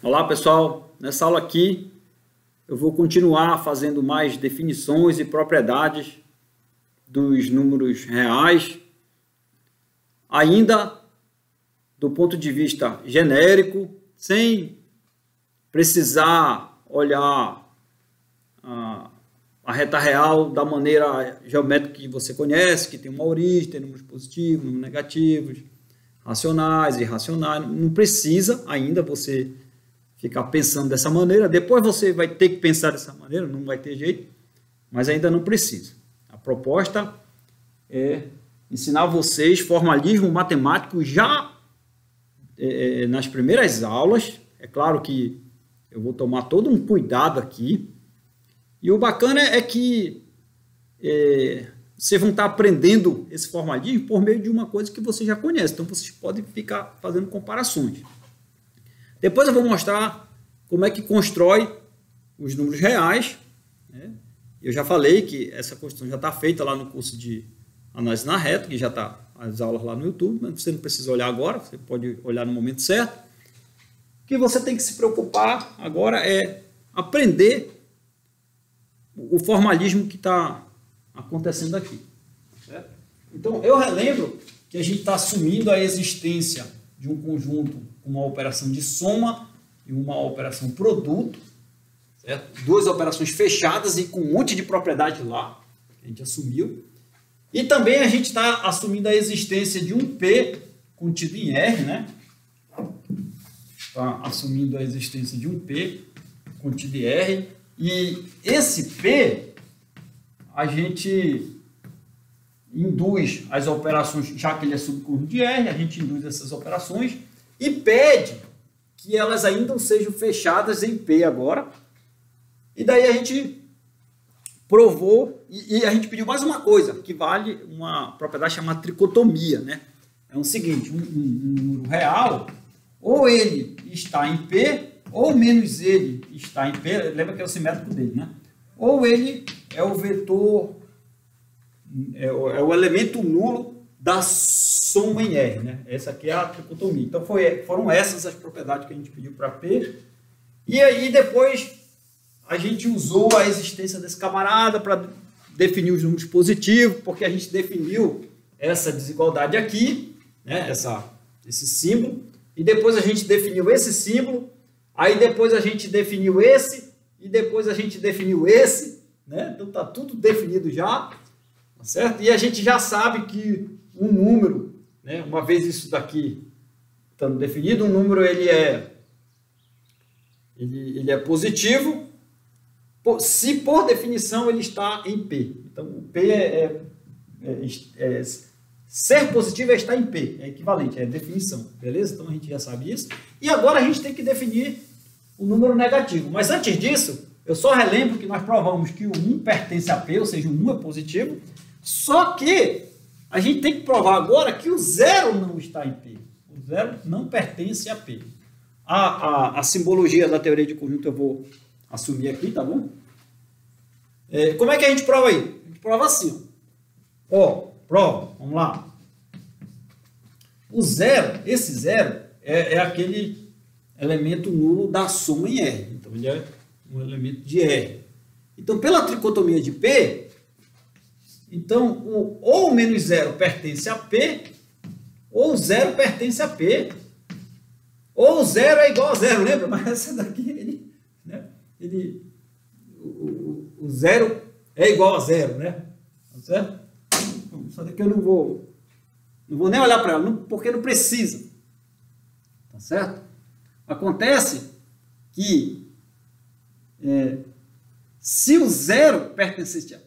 Olá pessoal, nessa aula aqui eu vou continuar fazendo mais definições e propriedades dos números reais, ainda do ponto de vista genérico, sem precisar olhar a reta real da maneira geométrica que você conhece, que tem uma origem, tem números positivos, números negativos, racionais, irracionais. Não precisa ainda você ficar pensando dessa maneira. Depois você vai ter que pensar dessa maneira, não vai ter jeito, mas ainda não precisa. A proposta é ensinar vocês formalismo matemático já nas primeiras aulas. É claro que eu vou tomar todo um cuidado aqui. E o bacana é que vocês vão estar aprendendo esse formalismo por meio de uma coisa que você já conhece. Então, vocês podem ficar fazendo comparações. Depois eu vou mostrar como é que constrói os números reais, né? Eu já falei que essa construção já está feita lá no curso de análise na reta, que já está as aulas lá no YouTube, mas você não precisa olhar agora, você pode olhar no momento certo. O que você tem que se preocupar agora é aprender o formalismo que está acontecendo aqui. Certo? Então, eu relembro que a gente está assumindo a existência de um conjunto com uma operação de soma e uma operação produto, certo? Duas operações fechadas e com um monte de propriedade lá, que a gente assumiu. E também a gente está assumindo a existência de um P contido em R, né? Está assumindo a existência de um P contido em R. E esse P, a gente induz as operações, já que ele é subconjunto de R, a gente induz essas operações e pede que elas ainda sejam fechadas em P agora. E daí a gente provou, e a gente pediu mais uma coisa, que vale uma propriedade chamada tricotomia, né? É o seguinte, um número real, ou ele está em P, ou menos ele está em P, lembra que é o simétrico dele, né? Ou ele é o vetor, é o elemento nulo da soma em R, né? Essa aqui é a tricotomia. Então foram essas as propriedades que a gente pediu para P. E aí depois a gente usou a existência desse camarada para definir os números positivos, porque a gente definiu essa desigualdade aqui, né? Esse símbolo, e depois a gente definiu esse símbolo. Aí depois a gente definiu esse, e depois a gente definiu esse, né? Então está tudo definido já, tá certo? E a gente já sabe que um número, né? Uma vez isso daqui estando definido, um número ele é positivo, se por definição ele está em P. Então o P ser positivo é estar em P, é equivalente, é definição, beleza? Então a gente já sabe isso. E agora a gente tem que definir o número negativo. Mas antes disso, eu só relembro que nós provamos que o 1 pertence a P, ou seja, o 1 é positivo, só que a gente tem que provar agora que o 0 não está em P. O 0 não pertence a P. A simbologia da teoria de conjunto eu vou assumir aqui, tá bom? Como é que a gente prova aí? A gente prova assim, ó. Prova, vamos lá. O 0, esse 0 é aquele elemento nulo da soma em R. Então, ele é um elemento de R. Então, pela tricotomia de P, então, ou menos 0 pertence a P, ou 0 pertence a P, ou 0 é igual a 0, lembra? Mas essa daqui, o 0 é igual a 0, né? Tá certo? Só que eu não vou nem olhar para ela, porque não precisa. Tá certo? Acontece que se o 0 pertencesse a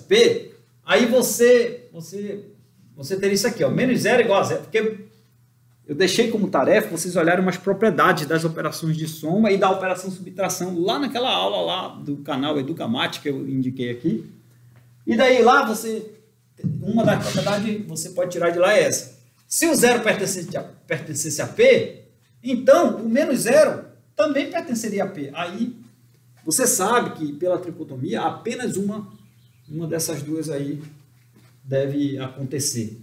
P, aí você teria isso aqui, ó, menos 0 igual a 0, porque eu deixei como tarefa vocês olharem umas propriedades das operações de soma e da operação subtração lá naquela aula lá do canal Educamate que eu indiquei aqui. E daí lá uma das propriedades você pode tirar de lá é essa. Se o 0 pertencesse a P, então o menos 0 também pertenceria a P. Aí você sabe que pela tricotomia apenas uma dessas duas aí deve acontecer.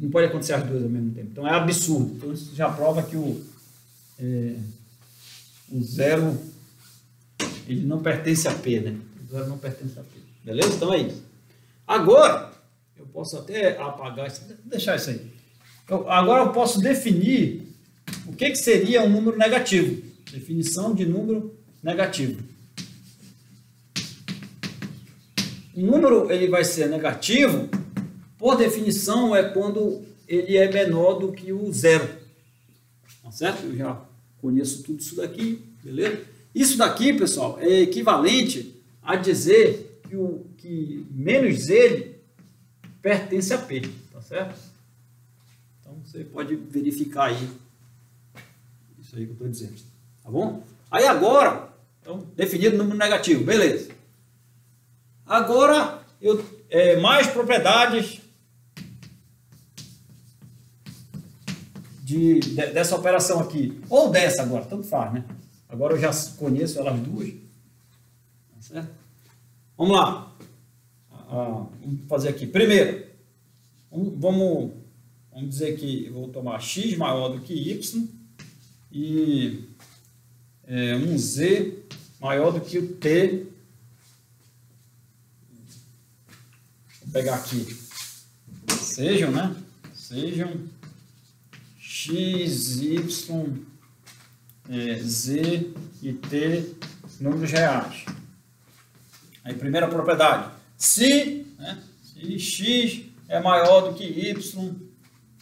Não pode acontecer as duas ao mesmo tempo. Então é absurdo. Então isso já prova que o zero, ele não pertence a P, né? O zero não pertence a P. Beleza? Então é isso. Agora, eu posso até apagar isso, deixar isso aí. Agora eu posso definir o que seria um número negativo. Definição de número negativo. O número ele vai ser negativo, por definição, é quando ele é menor do que o zero. Tá certo? Eu já conheço tudo isso daqui, beleza? Isso daqui, pessoal, é equivalente a dizer que menos ele pertence a P, tá certo? Então você pode verificar aí isso aí que eu estou dizendo, tá bom? Aí agora, então, definido o número negativo, beleza. Agora, mais propriedades dessa operação aqui, ou dessa agora, tanto faz, né? Agora eu já conheço elas duas, tá certo? Vamos lá. Vamos fazer aqui. Primeiro, vamos dizer que eu vou tomar x maior do que y e um z maior do que o t. Vou pegar aqui. Sejam, né? Sejam x, y, z e t números reais. Aí, primeira propriedade. Se x é maior do que y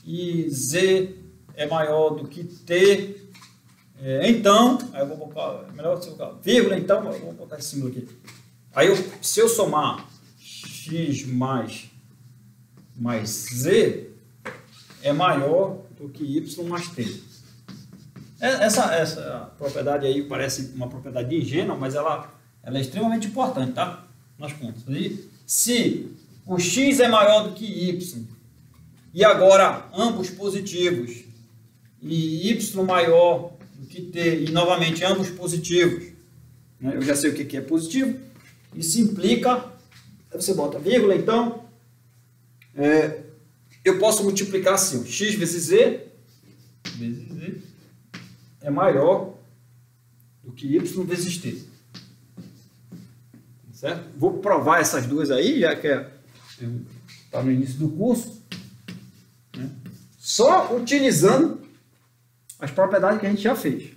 e z é maior do que t, então, aí eu vou botar, melhor se eu colocar vírgula, então, eu vou botar esse símbolo aqui. Aí, se eu somar x mais z, é maior do que y mais t. Essa propriedade aí parece uma propriedade ingênua, mas ela é extremamente importante, tá? Nas contas. E se o x é maior do que y, e agora ambos positivos, e y maior do que t, e novamente ambos positivos, né? Eu já sei o que é positivo, isso implica, você bota vírgula, então, eu posso multiplicar assim, x vezes z é maior do que y vezes t. Certo? Vou provar essas duas aí, já que está no início do curso, né? Só utilizando as propriedades que a gente já fez.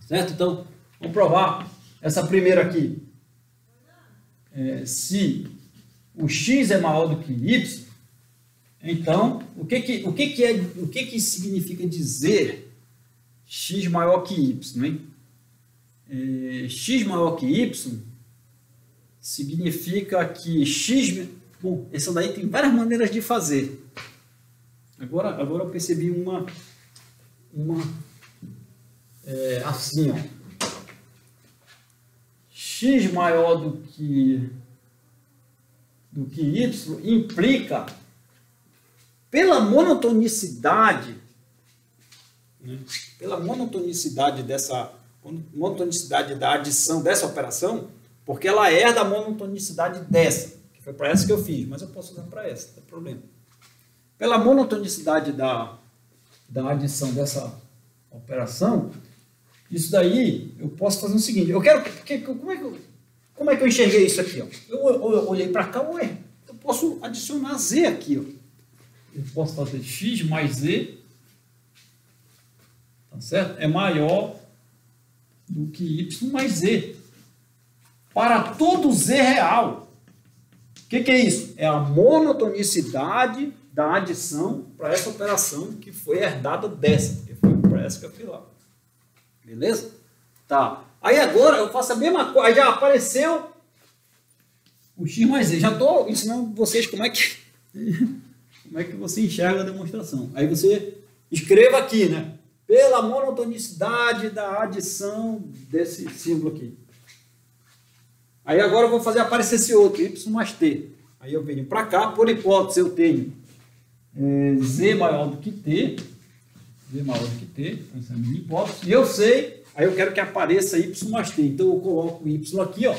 Certo? Então, vamos provar essa primeira aqui. Se o x é maior do que y, então, o que significa dizer x maior que y? Hein? X maior que y significa que x... Bom, essa daí tem várias maneiras de fazer. Agora eu percebi uma assim, ó. X maior do que y implica, pela monotonicidade, né? Pela monotonicidade da adição dessa operação, porque ela herda a monotonicidade dessa, que foi para essa que eu fiz, mas eu posso usar para essa, não tem problema. Pela monotonicidade da adição dessa operação, isso daí eu posso fazer o seguinte, como é que eu enxerguei isso aqui? Ó? Eu olhei para cá, eu posso adicionar z aqui. Ó. Eu posso fazer x mais z, tá certo? É maior do que y mais z. Para todo z real. O que é isso? É a monotonicidade da adição para essa operação que foi herdada dessa, que foi para essa que eu fiz lá. Beleza? Tá. Aí agora eu faço a mesma coisa, aí já apareceu o x mais z. Já estou ensinando vocês como é que você enxerga a demonstração. Aí você escreva aqui, né? Pela monotonicidade da adição desse símbolo aqui. Aí agora eu vou fazer aparecer esse outro, y mais t. Aí eu venho para cá, por hipótese eu tenho z maior do que t. Z maior do que t, essa é a minha hipótese. E eu sei, aí eu quero que apareça y mais t. Então eu coloco o y aqui, ó.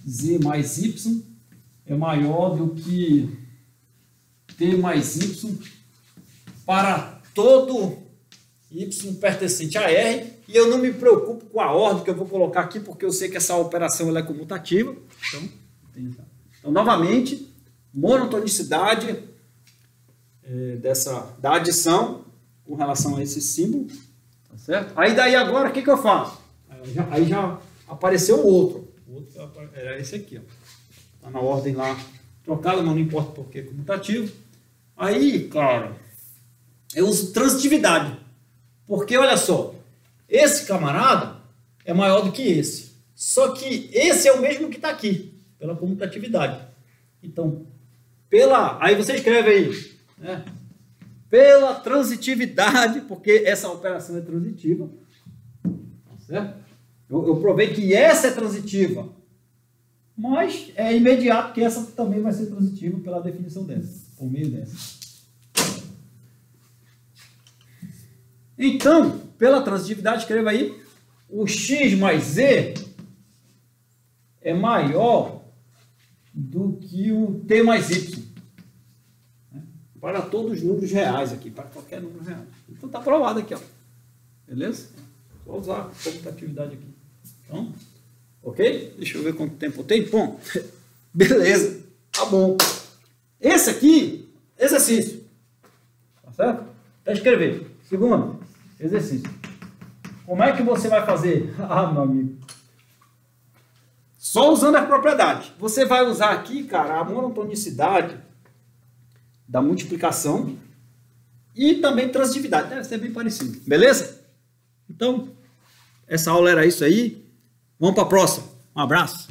Z mais y é maior do que t mais y para todo y pertencente a R, e eu não me preocupo com a ordem que eu vou colocar aqui, porque eu sei que essa operação ela é comutativa. Então, novamente, monotonicidade da adição com relação a esse símbolo, tá certo? Aí daí agora, o que eu faço? Aí já apareceu o outro era esse aqui, ó. Tá na ordem lá trocada, mas não importa porque é comutativo. Aí, claro, eu uso transitividade, porque olha só, esse camarada é maior do que esse, só que esse é o mesmo que está aqui, pela comutatividade. Então, aí você escreve aí, né? Pela transitividade, porque essa operação é transitiva, tá certo? Eu provei que essa é transitiva, mas é imediato que essa também vai ser transitiva pela definição dessa, por meio dessa. Então, pela transitividade, escreva aí, o x mais z é maior do que o t mais y. Para todos os números reais aqui, para qualquer número real. Então está provado aqui, ó. Beleza? Vou usar a comutatividade aqui. Então, ok? Deixa eu ver quanto tempo eu tenho. Bom, beleza. Tá bom. Esse aqui, exercício. Tá certo? Para escrever. Segundo, exercício. Como é que você vai fazer? Ah, meu amigo. Só usando as propriedades. Você vai usar aqui, cara, a monotonicidade da multiplicação e também transitividade. Deve ser bem parecido. Beleza? Então, essa aula era isso aí. Vamos para a próxima. Um abraço.